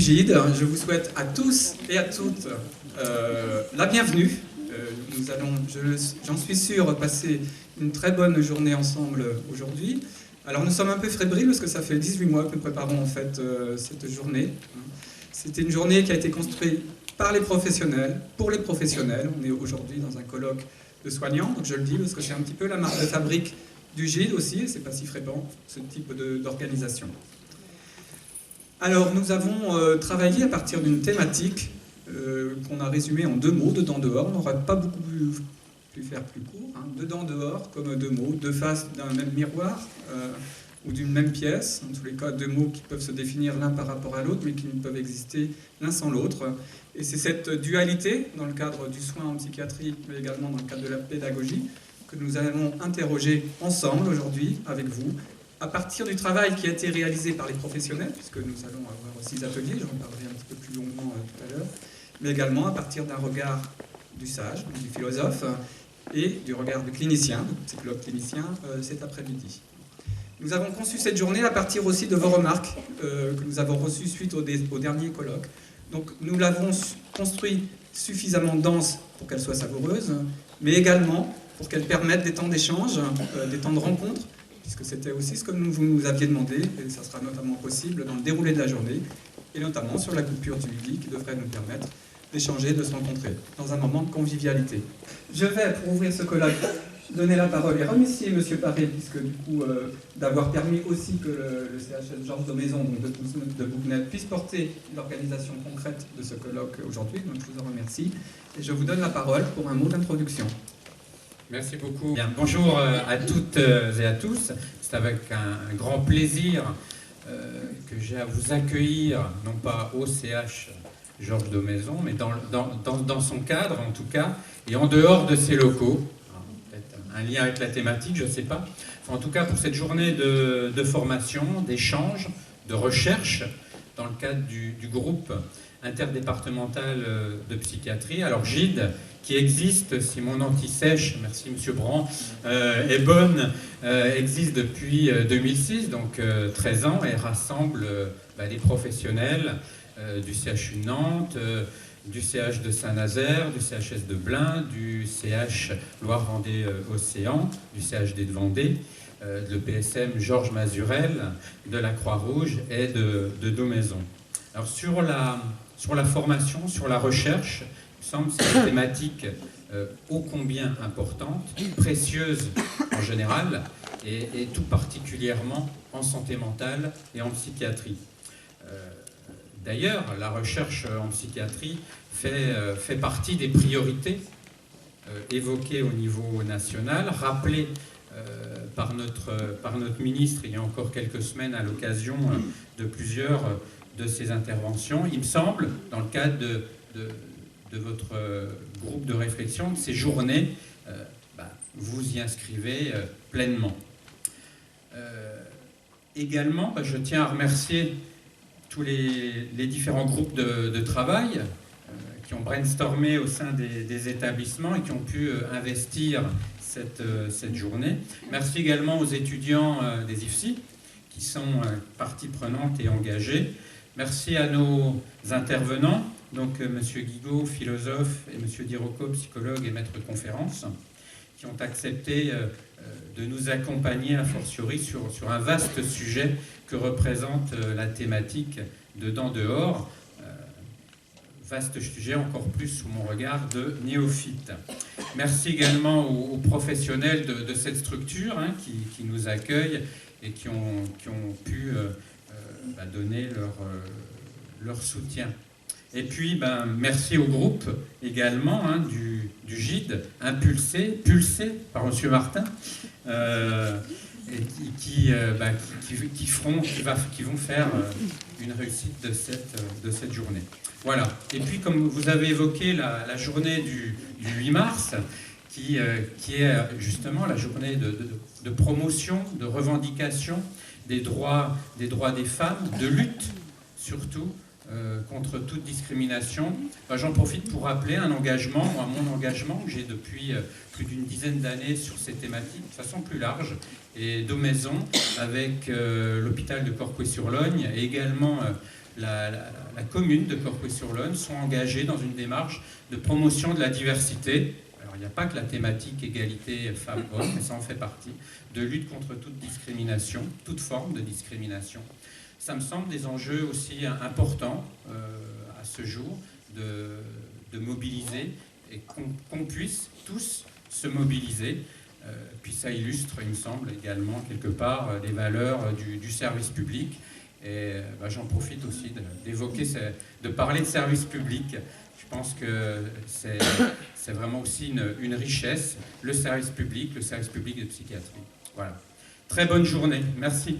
GIDE. Je vous souhaite à tous et à toutes la bienvenue. Nous allons, j'en suis sûr, passer une très bonne journée ensemble aujourd'hui. Alors nous sommes un peu fébriles parce que ça fait 18 mois que nous préparons en fait cette journée. C'était une journée qui a été construite par les professionnels, pour les professionnels. On est aujourd'hui dans un colloque de soignants, donc je le dis parce que c'est un petit peu la marque de fabrique du GIDE aussi, et c'est pas si fréquent ce type d'organisation. Alors nous avons travaillé à partir d'une thématique qu'on a résumée en 2 mots, dedans dehors. On n'aurait pas beaucoup pu faire plus court. Hein. Dedans dehors, comme 2 mots, 2 faces d'un même miroir ou d'une même pièce. En tous les cas, 2 mots qui peuvent se définir l'un par rapport à l'autre, mais qui ne peuvent exister l'un sans l'autre. Et c'est cette dualité, dans le cadre du soin en psychiatrie, mais également dans le cadre de la pédagogie, que nous allons interroger ensemble aujourd'hui avec vous, à partir du travail qui a été réalisé par les professionnels, puisque nous allons avoir aussi des ateliers, j'en parlerai un petit peu plus longuement tout à l'heure, mais également à partir d'un regard du sage, du philosophe, et du regard du clinicien, du psychologue clinicien, cet après-midi. Nous avons conçu cette journée à partir aussi de vos remarques que nous avons reçues suite au dernier colloque. Donc nous l'avons construit suffisamment dense pour qu'elle soit savoureuse, mais également pour qu'elle permette des temps d'échange, des temps de rencontre, puisque c'était aussi ce que vous nous aviez demandé, et ça sera notamment possible dans le déroulé de la journée, et notamment sur la coupure du midi qui devrait nous permettre d'échanger, de se rencontrer, dans un moment de convivialité. Je vais, pour ouvrir ce colloque, donner la parole et remercier M. Paré, puisque du coup, d'avoir permis aussi que le CHS Georges de Maison, donc de Bouquenet, puisse porter l'organisation concrète de ce colloque aujourd'hui, donc je vous en remercie, et je vous donne la parole pour un mot d'introduction. Merci beaucoup. Bien, bonjour à toutes et à tous. C'est avec un grand plaisir que j'ai à vous accueillir, non pas au CH Georges de Maison, mais dans son cadre en tout cas, et en dehors de ses locaux. Peut-être un lien avec la thématique, je ne sais pas. Enfin, en tout cas, pour cette journée de formation, d'échange, de recherche, dans le cadre du groupe interdépartemental de psychiatrie. Alors GIDE, qui existe, si mon anti-sèche, merci Monsieur Brand, est bonne, existe depuis 2006, donc 13 ans, et rassemble des professionnels du CHU de Nantes, du CH de Saint-Nazaire, du CHS de Blain, du CH Loire-Vendée-Océan, du CHD de Vendée, de l'EPSM Georges Mazurel, de la Croix-Rouge et de Daumaison. Alors sur la formation, sur la recherche, il me semble que c'est une thématique ô combien importante, précieuse en général, et tout particulièrement en santé mentale et en psychiatrie. D'ailleurs, la recherche en psychiatrie fait partie des priorités évoquées au niveau national, rappelées par notre ministre il y a encore quelques semaines à l'occasion de plusieurs de ses interventions. Il me semble, dans le cadre de votre groupe de réflexion, de ces journées, vous y inscrivez pleinement. Également, je tiens à remercier tous les différents groupes de travail qui ont brainstormé au sein des établissements et qui ont pu investir cette journée. Merci également aux étudiants des IFSI qui sont partie prenante et engagés. Merci à nos intervenants, donc M. Guigaud, philosophe, et M. Dirocco, psychologue et maître de conférence, qui ont accepté de nous accompagner a fortiori sur un vaste sujet que représente la thématique dedans-dehors. Vaste sujet, encore plus sous mon regard de néophyte. Merci également aux professionnels de cette structure qui nous accueillent et qui ont pu donner leur soutien. Et puis, merci au groupe également du GIDE, pulsé par M. Martin, et qui vont faire une réussite de cette journée. Voilà. Et puis, comme vous avez évoqué la journée du 8 mars, qui est justement la journée de promotion, de revendication des droits des femmes, de lutte surtout contre toute discrimination. J'en profite pour rappeler mon engagement que j'ai depuis plus d'une dizaine d'années sur ces thématiques, de façon plus large, et Daumaison avec l'hôpital de Corcouët-sur-Logne et également la commune de Corcouët-sur-Logne sont engagées dans une démarche de promotion de la diversité. Alors, il n'y a pas que la thématique égalité femmes-hommes, mais ça en fait partie, de lutte contre toute discrimination, toute forme de discrimination. Ça me semble des enjeux aussi importants à ce jour de mobiliser et qu'on puisse tous se mobiliser. Puis ça illustre, il me semble, également quelque part les valeurs du service public. Et j'en profite aussi d'évoquer, de parler de service public. Je pense que c'est vraiment aussi une richesse, le service public de psychiatrie. Voilà. Très bonne journée. Merci.